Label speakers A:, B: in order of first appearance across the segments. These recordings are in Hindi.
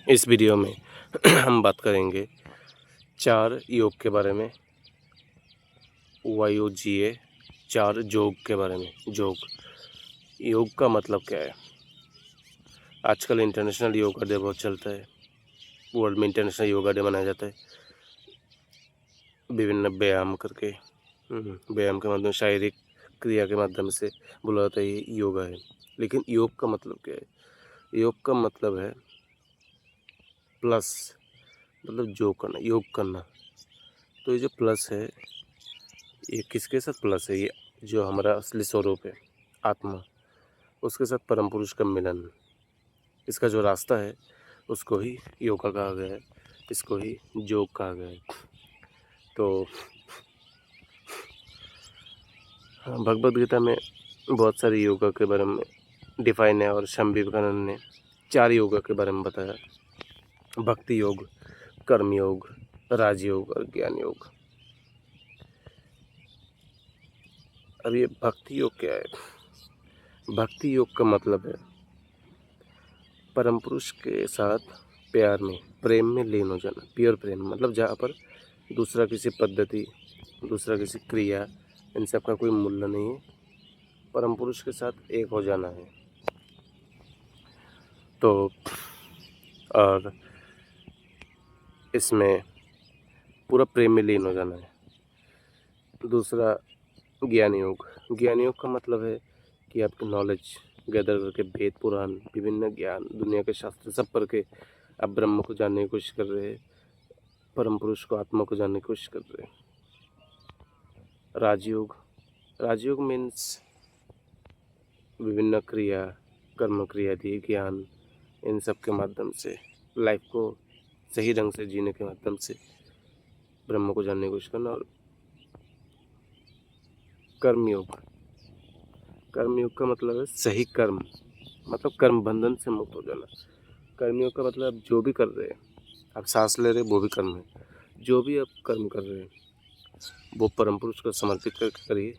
A: इस वीडियो में हम बात करेंगे 4 योग के बारे में, YOGA 4 जोग के बारे में। योग का मतलब क्या है? आजकल इंटरनेशनल योगा डे बहुत चलता है। वर्ल्ड में इंटरनेशनल योगा डे मनाया जाता है विभिन्न व्यायाम करके। व्यायाम के माध्यम, शारीरिक क्रिया के माध्यम से बोला जाता है ये योगा है। लेकिन योग का मतलब क्या है? योग का मतलब है प्लस, मतलब योग करना। तो ये जो प्लस है, ये किसके साथ प्लस है? ये जो हमारा असली स्वरूप है, आत्मा, उसके साथ परम पुरुष का मिलन। इसका जो रास्ता है उसको ही योगा कहा गया है, इसको ही योग कहा गया है। तो भगवद गीता में बहुत सारी योगा के बारे में डिफाइन है, और स्वामी विवेकानंद ने 4 योगा के बारे में बताया: भक्ति योग, कर्म योग, राजयोग और ज्ञान योग। अब ये भक्ति योग क्या है? भक्ति योग का मतलब है परम पुरुष के साथ प्यार में, प्रेम में लीन हो जाना। प्योर प्रेम मतलब जहाँ पर दूसरा किसी पद्धति, दूसरा किसी क्रिया, इन सब का कोई मूल्य नहीं है। परम पुरुष के साथ एक हो जाना है। तो और इसमें पूरा प्रेम में लीन हो जाना है। दूसरा ज्ञान योग। ज्ञान योग का मतलब है कि आपकी नॉलेज गैदर करके, वेद पुराण, विभिन्न ज्ञान, दुनिया के शास्त्र सब पढ़ के आप ब्रह्म को जानने की कोशिश कर रहे हैं, परम पुरुष को, आत्मा को जानने की कोशिश कर रहे हैं। राजयोग। राजयोग मीन्स विभिन्न क्रिया, कर्म क्रिया दी, ज्ञान, इन सब के माध्यम से लाइफ को सही ढंग से जीने के माध्यम से ब्रह्म को जानने की कोशिश करना। और कर्मयोग। कर्मयोग का मतलब है सही कर्म, मतलब कर्म बंधन से मुक्त हो जाना। कर्मयोग का मतलब आप जो भी कर रहे हैं, आप सांस ले रहे हैं वो भी कर्म है। जो भी आप कर्म कर रहे हैं वो परम पुरुष को समर्पित करके करिए।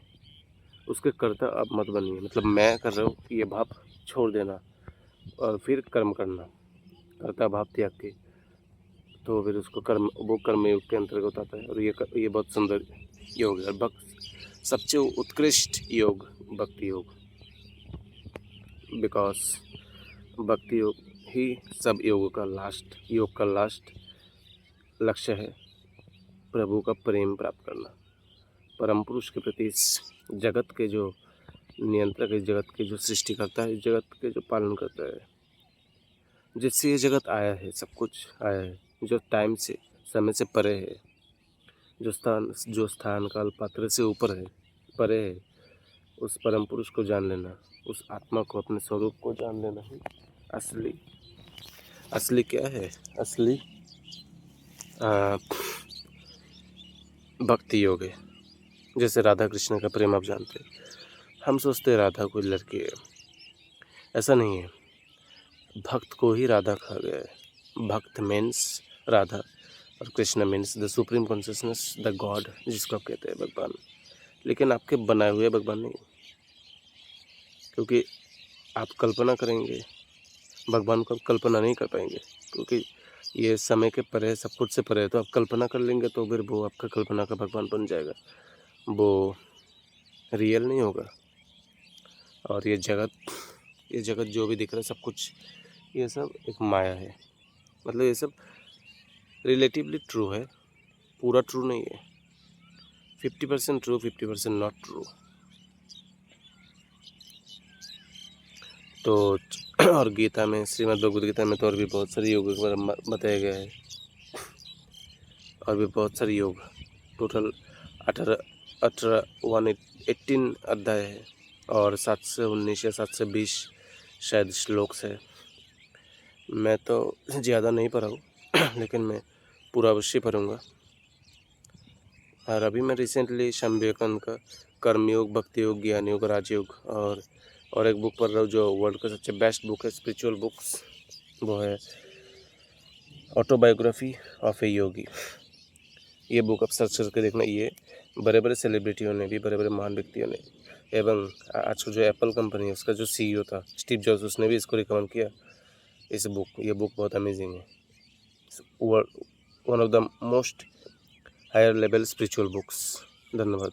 A: उसके कर्ता आप मत बनिए। मतलब मैं कर रहा हूँ ये भाव छोड़ देना और फिर कर्म करना, कर्ता भाव त्याग के, तो फिर उसको वो कर्मयोग के अंतर्गत आता है। और ये बहुत सुंदर योग है। सबसे उत्कृष्ट योग भक्ति योग, बिकॉज भक्ति योग ही सब योग का लास्ट लक्ष्य है, प्रभु का प्रेम प्राप्त करना। परम पुरुष के प्रति, इस जगत के जो नियंत्रक है, जगत के जो सृष्टि करता है, जगत के जो पालन करता है, जिससे ये जगत आया है, सब कुछ आया है, जो टाइम से, समय से परे है, जो स्थान काल पात्र से ऊपर है, परे है, उस परम पुरुष को जान लेना, उस आत्मा को, अपने स्वरूप को जान लेना ही असली क्या है? असली भक्ति योग है। जैसे राधा कृष्ण का प्रेम आप जानते हैं। हम सोचते हैं राधा कोई लड़की है, ऐसा नहीं है। भक्त को ही राधा कहा गया है। भक्त मीन्स राधा और Krishna means the supreme consciousness, the God, जिसको आप कहते हैं भगवान। लेकिन आपके बनाए हुए भगवान नहीं, क्योंकि आप कल्पना करेंगे भगवान को, आप कल्पना नहीं कर पाएंगे, क्योंकि ये समय के परे है, सब कुछ से परे है। तो आप कल्पना कर लेंगे तो फिर वो आपका कल्पना का भगवान बन जाएगा, वो रियल नहीं होगा। और ये जगत जो भी दिख रहा है, सब कुछ, ये सब एक माया है। मतलब ये सब रिलेटिवली ट्रू है, पूरा ट्रू नहीं है। 50% ट्रू, 50% नॉट ट्रू। तो और गीता में, श्रीमद् भगवद गीता में तो और भी बहुत सारे योग के बारे में बताया गया है। और भी बहुत सारे योग, टोटल 118 अध्याय है, और 719 या 720 शायद श्लोक है। मैं तो ज़्यादा नहीं पढ़ा हूँ लेकिन मैं पूरा अवश्य पढ़ूँगा। और अभी मैं रिसेंटली स्वामी विवेकानंद का कर्मयोग, भक्ति योग, ज्ञान योग, राजयोग और एक बुक पढ़ रहा हूँ जो वर्ल्ड का सबसे बेस्ट बुक है, स्पिरिचुअल बुक्स, वो है ऑटोबायोग्राफी ऑफ ए योगी। ये बुक आप सर्च करके देखना। ये बड़े बड़े सेलिब्रिटियों ने भी, बड़े बड़े महान व्यक्तियों ने, एवं आज को जो एप्पल कंपनी है उसका जो CEO था स्टीव जॉब्स, उसने भी इसको रिकमेंड किया। ये बुक बहुत अमेजिंग है। One of the most higher level spiritual books. धन्यवाद।